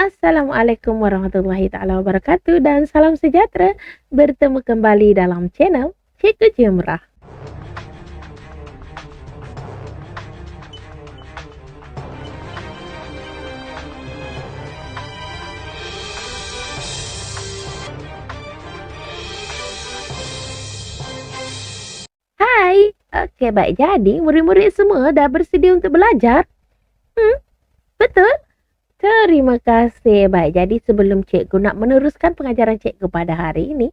Assalamualaikum warahmatullahi taala wabarakatuh dan salam sejahtera. Bertemu kembali dalam channel Cikgu Jemrah. Hai. Okey, baik. Jadi murid-murid semua dah bersedia untuk belajar? Betul? Terima kasih. Baik, jadi sebelum cikgu nak meneruskan pengajaran cikgu pada hari ini,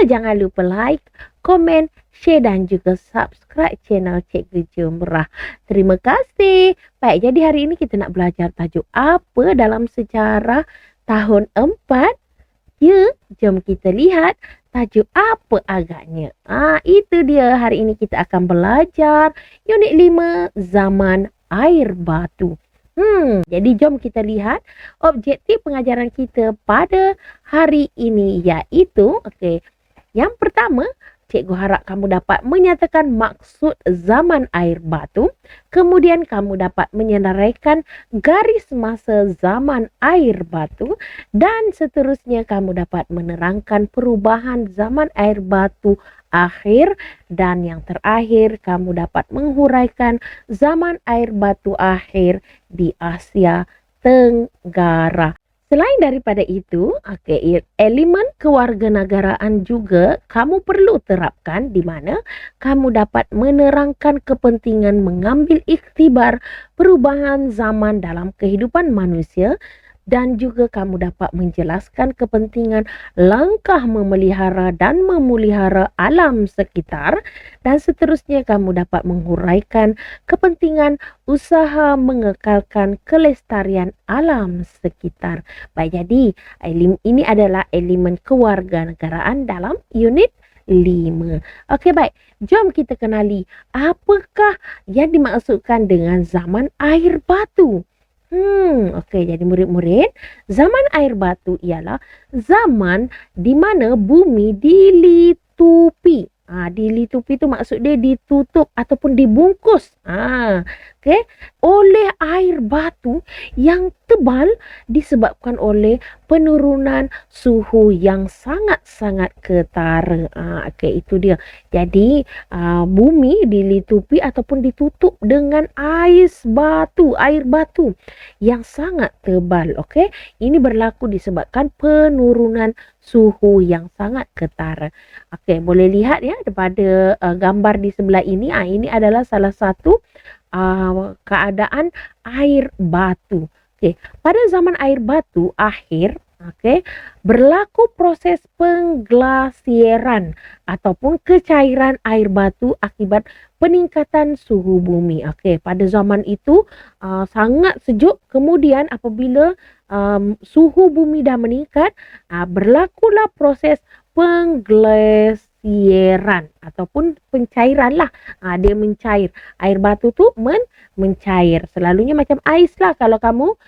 jangan lupa like, komen, share dan juga subscribe channel Cikgu Jemrah. Terima kasih. Baik, jadi hari ini kita nak belajar tajuk apa dalam sejarah tahun 4? Jom kita lihat tajuk apa agaknya. Itu dia. Hari ini kita akan belajar unit 5 zaman air batu. Jadi jom kita lihat objektif pengajaran kita pada hari ini iaitu, yang pertama, cikgu harap kamu dapat menyatakan maksud zaman air batu. Kemudian kamu dapat menyenaraikan garis masa zaman air batu. Dan seterusnya kamu dapat menerangkan perubahan zaman air batu akhir. Dan yang terakhir kamu dapat menghuraikan zaman air batu akhir di Asia Tenggara. Selain daripada itu, elemen kewarganegaraan juga kamu perlu terapkan di mana kamu dapat menerangkan kepentingan mengambil iktibar perubahan zaman dalam kehidupan manusia dan juga kamu dapat menjelaskan kepentingan langkah memelihara dan memelihara alam sekitar dan seterusnya kamu dapat menghuraikan kepentingan usaha mengekalkan kelestarian alam sekitar. Baik, jadi ini adalah elemen kewarganegaraan dalam unit 5. Okey, baik. Jom kita kenali apakah yang dimaksudkan dengan zaman air batu. Jadi murid-murid, zaman air batu ialah zaman di mana bumi dilitupi. Dilitupi tu maksud dia ditutup ataupun dibungkus. Oleh air batu yang tebal disebabkan oleh penurunan suhu yang sangat-sangat ketara. Itu dia. Jadi bumi dilitupi ataupun ditutup dengan air batu yang sangat tebal. Ini berlaku disebabkan penurunan suhu yang sangat ketara. Boleh lihat daripada gambar di sebelah ini. Ini adalah salah satu keadaan air batu. Pada zaman air batu akhir, berlaku proses pengglasiran ataupun kecairan air batu akibat peningkatan suhu bumi. Pada zaman itu sangat sejuk. Kemudian apabila suhu bumi dah meningkat, berlakulah proses pengglasiran ataupun pencairan lah. Dia mencair. Air batu tu mencair. Selalunya macam ais lah. Kalau kamu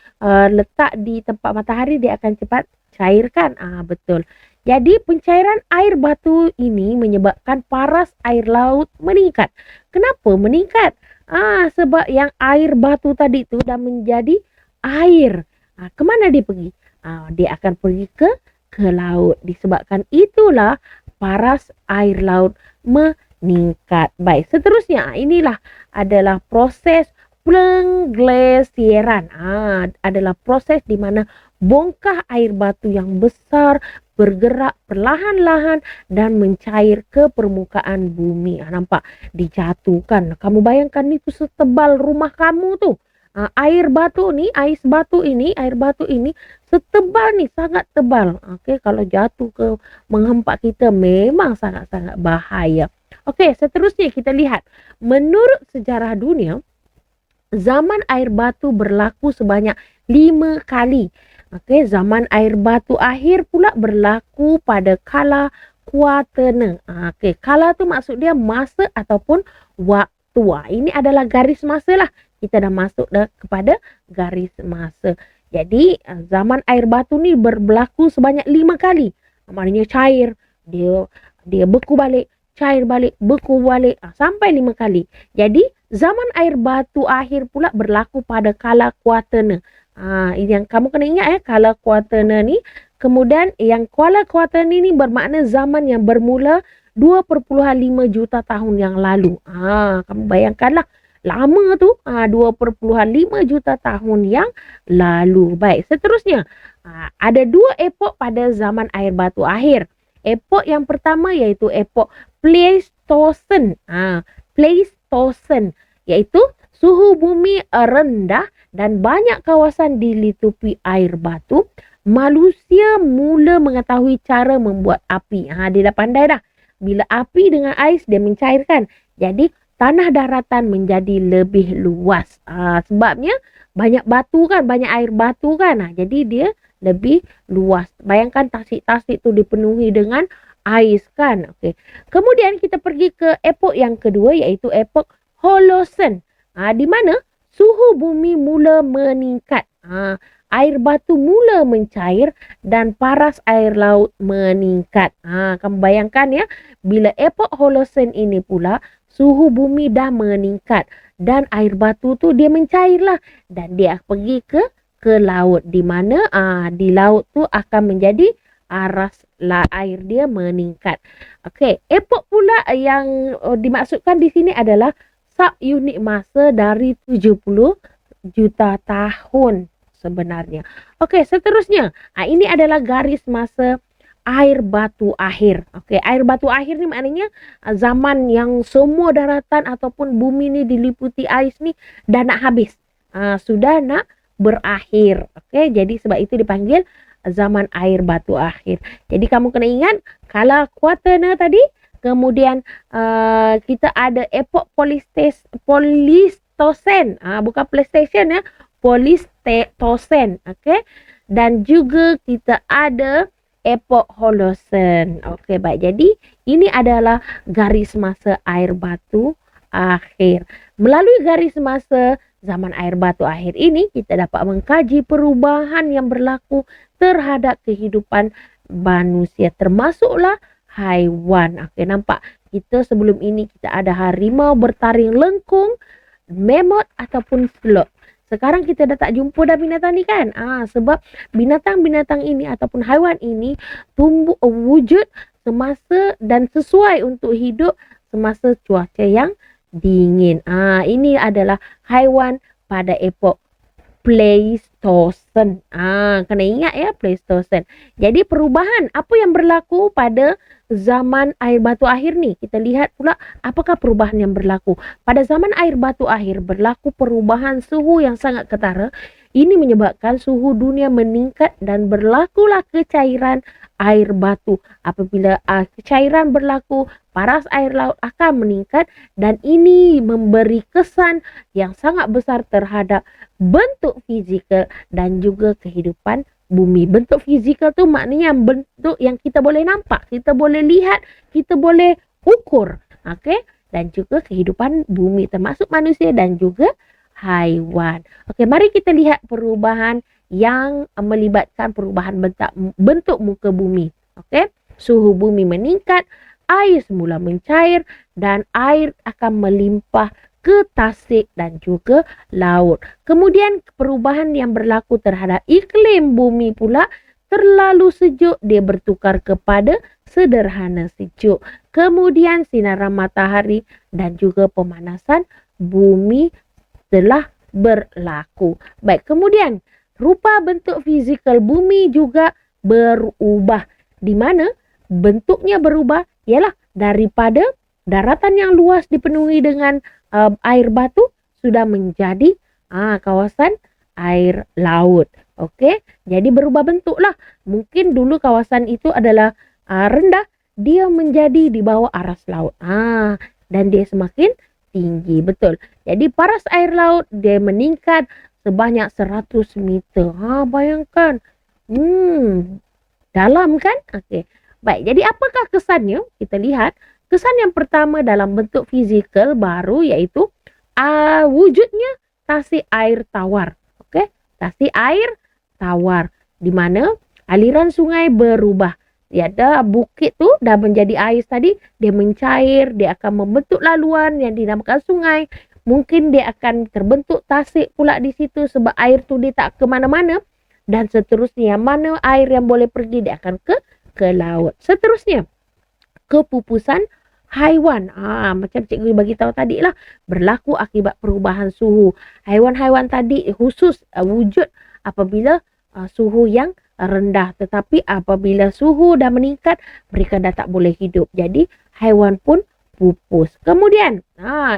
letak di tempat matahari, dia akan cepat cairkan. Betul. Jadi pencairan air batu ini menyebabkan paras air laut meningkat. Kenapa meningkat? Sebab yang air batu tadi tu dah menjadi air. Kemana dia pergi? Dia akan pergi ke laut. Disebabkan itulah paras air laut meningkat. Baik, seterusnya inilah adalah proses pengglasiran. Adalah proses di mana bongkah air batu yang besar bergerak perlahan-lahan dan mencair ke permukaan bumi. Nampak? Dijatuhkan. Kamu bayangkan itu setebal rumah kamu tu. Air batu ini setebal ni, sangat tebal. Kalau jatuh ke menghempak kita memang sangat-sangat bahaya. Seterusnya kita lihat. Menurut sejarah dunia, zaman air batu berlaku sebanyak 5 kali. Zaman air batu akhir pula berlaku pada kala Quaterna. Kala tu maksud dia masa ataupun waktu. Ini adalah garis masa lah. Kita dah masuk kepada garis masa. Jadi zaman air batu ni berlaku sebanyak 5 kali. Maknanya cair, dia beku balik, cair balik, beku balik, sampai 5 kali. Jadi zaman air batu akhir pula berlaku pada kala Quaterna. Ini yang kamu kena ingat kala kuartana ni. Kemudian yang kala kuartana ni bermakna zaman yang bermula 2,5 juta tahun yang lalu. Kamu bayangkanlah lama tu 2,5 juta tahun yang lalu. Baik, seterusnya ada 2 epok pada zaman air batu akhir. Epok yang pertama iaitu epok Pleistocene. Pleistocene iaitu suhu bumi rendah dan banyak kawasan dilitupi air batu. Manusia mula mengetahui cara membuat api. Dia dah pandai dah. Bila api dengan ais dia mencairkan. Jadi tanah daratan menjadi lebih luas. Sebabnya banyak batu kan, banyak air batu kan. Jadi dia lebih luas. Bayangkan tasik-tasik tu dipenuhi dengan ais kan. Okey. Kemudian kita pergi ke epok yang kedua iaitu epok Holocene. Di mana suhu bumi mula meningkat. Air batu mula mencair dan paras air laut meningkat. Kamu bayangkan ya, bila epok Holocene ini pula suhu bumi dah meningkat dan air batu tu dia mencairlah dan dia pergi ke laut, di mana di laut tu akan menjadi aras air dia meningkat. Okey, epok pula yang dimaksudkan di sini adalah subunit masa dari 70 juta tahun sebenarnya. Okey, seterusnya. Ini adalah garis masa air batu akhir. Okey, air batu akhir ni maknanya zaman yang semua daratan ataupun bumi ni diliputi ais ni dah nak habis. Sudah nak berakhir. Okey, jadi sebab itu dipanggil zaman air batu akhir. Jadi kamu kena ingat kala kuartana tadi, kemudian kita ada epok Pleistocene. Bukan PlayStation ya. Pleistocene, okey. Dan juga kita ada epok Holocene. Okey, baik. Jadi ini adalah garis masa air batu akhir. Melalui garis masa zaman air batu akhir ini, kita dapat mengkaji perubahan yang berlaku terhadap kehidupan manusia, termasuklah haiwan. Okey, nampak kita sebelum ini kita ada harimau bertaring lengkung, mammoth ataupun sloth. Sekarang kita dah tak jumpa dah binatang ni kan. Sebab binatang-binatang ini ataupun haiwan ini tumbuh wujud semasa dan sesuai untuk hidup semasa cuaca yang dingin. Ini adalah haiwan pada epok Pleistocene. Kena ingat ya, Pleistocene. Jadi perubahan apa yang berlaku pada zaman air batu akhir ni, kita lihat pula apakah perubahan yang berlaku. Pada zaman air batu akhir berlaku perubahan suhu yang sangat ketara. Ini menyebabkan suhu dunia meningkat dan berlakulah kecairan air batu. Apabila kecairan berlaku, paras air laut akan meningkat dan ini memberi kesan yang sangat besar terhadap bentuk fizikal dan juga kehidupan bumi. Bentuk fizikal tu maknanya bentuk yang kita boleh nampak, kita boleh lihat, kita boleh ukur. Okey, dan juga kehidupan bumi termasuk manusia dan juga haiwan. Okey, mari kita lihat perubahan yang melibatkan perubahan bentuk muka bumi. Okey, suhu bumi meningkat, air semula mencair dan air akan melimpah ke tasik dan juga laut. Kemudian perubahan yang berlaku terhadap iklim bumi pula, terlalu sejuk dia bertukar kepada sederhana sejuk. Kemudian sinaran matahari dan juga pemanasan bumi telah berlaku. Baik, kemudian rupa bentuk fizikal bumi juga berubah. Di mana bentuknya berubah ialah daripada daratan yang luas dipenuhi dengan air batu sudah menjadi kawasan air laut. Okey, jadi berubah bentuklah. Mungkin dulu kawasan itu adalah rendah, dia menjadi di bawah aras laut. Dan dia semakin tinggi, betul. Jadi paras air laut dia meningkat sebanyak 100 meter. Bayangkan. Dalam kan? Okey. Baik, jadi apakah kesannya? Kita lihat. Kesan yang pertama dalam bentuk fizikal baru iaitu wujudnya tasik air tawar. Okey, tasik air tawar di mana aliran sungai berubah. Ada bukit tu dah menjadi ais tadi, dia mencair, dia akan membentuk laluan yang dinamakan sungai. mungkin dia akan terbentuk tasik pula di situ sebab air tu dia tak ke mana-mana. Dan seterusnya, mana air yang boleh pergi, dia akan ke laut. Seterusnya, kepupusan haiwan. Macam cikgu bagi tahu tadi lah, berlaku akibat perubahan suhu. Haiwan-haiwan tadi khusus wujud apabila suhu yang rendah. Tetapi apabila suhu dah meningkat, mereka dah tak boleh hidup. Jadi haiwan pun pupus. Kemudian,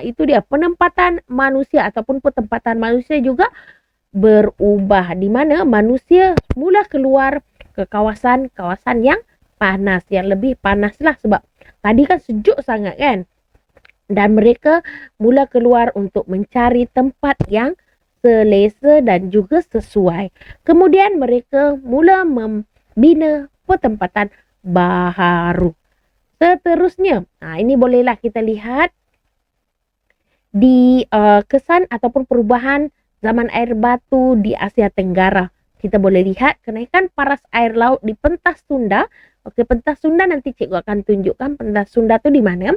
itu dia penempatan manusia ataupun pertempatan manusia juga berubah, di mana manusia mula keluar ke kawasan-kawasan yang panas, yang lebih panas lah sebab tadi kan sejuk sangat kan. Dan mereka mula keluar untuk mencari tempat yang selesa dan juga sesuai. Kemudian mereka mula membina pertempatan baharu. Seterusnya, ini bolehlah kita lihat di kesan ataupun perubahan zaman air batu di Asia Tenggara. Kita boleh lihat kenaikan paras air laut di pentas Sunda. Okey, pentas Sunda nanti cikgu akan tunjukkan pentas Sunda tu di mana.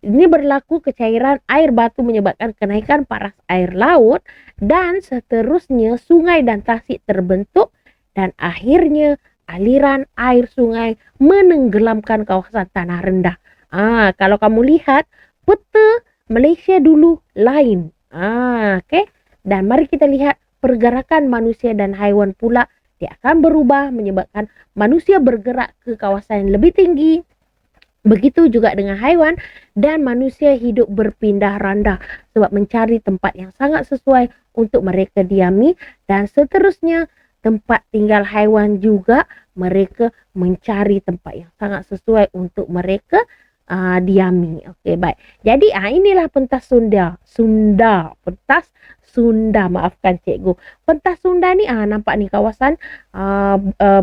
Ini berlaku kecairan air batu menyebabkan kenaikan paras air laut dan seterusnya sungai dan tasik terbentuk dan akhirnya aliran air sungai menenggelamkan kawasan tanah rendah. Kalau kamu lihat peta Malaysia dulu lain. Okey. Dan mari kita lihat pergerakan manusia dan haiwan pula, dia akan berubah menyebabkan manusia bergerak ke kawasan yang lebih tinggi. Begitu juga dengan haiwan, dan manusia hidup berpindah randah sebab mencari tempat yang sangat sesuai untuk mereka diami. Dan seterusnya, tempat tinggal haiwan juga mereka mencari tempat yang sangat sesuai untuk mereka diami. Okey, baik. Jadi inilah pentas Sunda. Pentas Sunda, maafkan cikgu. Pentas Sunda ni nampak ni kawasan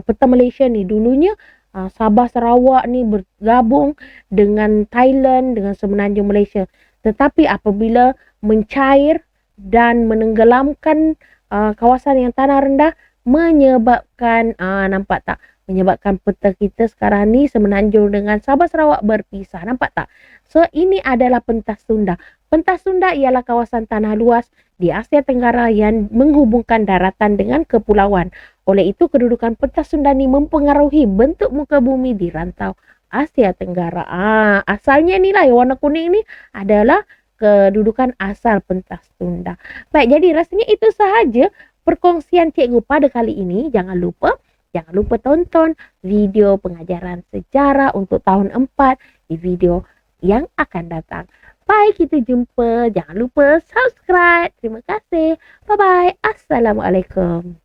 peta Malaysia ni dulunya Sabah Sarawak ni bergabung dengan Thailand, dengan semenanjung Malaysia. Tetapi apabila mencair dan menenggelamkan kawasan yang tanah rendah, menyebabkan nampak tak, menyebabkan peta kita sekarang ni semenanjung dengan Sabah Sarawak berpisah. Nampak tak? So ini adalah pentas Sunda. Pentas Sunda ialah kawasan tanah luas di Asia Tenggara yang menghubungkan daratan dengan kepulauan. Oleh itu kedudukan pentas Sunda ni mempengaruhi bentuk muka bumi di rantau Asia Tenggara. Asalnya ni lah yang warna kuning ni adalah kedudukan asal pentas Sunda. Baik, jadi rasanya itu sahaja perkongsian cikgu pada kali ini. Jangan lupa tonton video pengajaran sejarah untuk tahun 4 di video yang akan datang. Baik, kita jumpa. Jangan lupa subscribe. Terima kasih. Bye-bye. Assalamualaikum.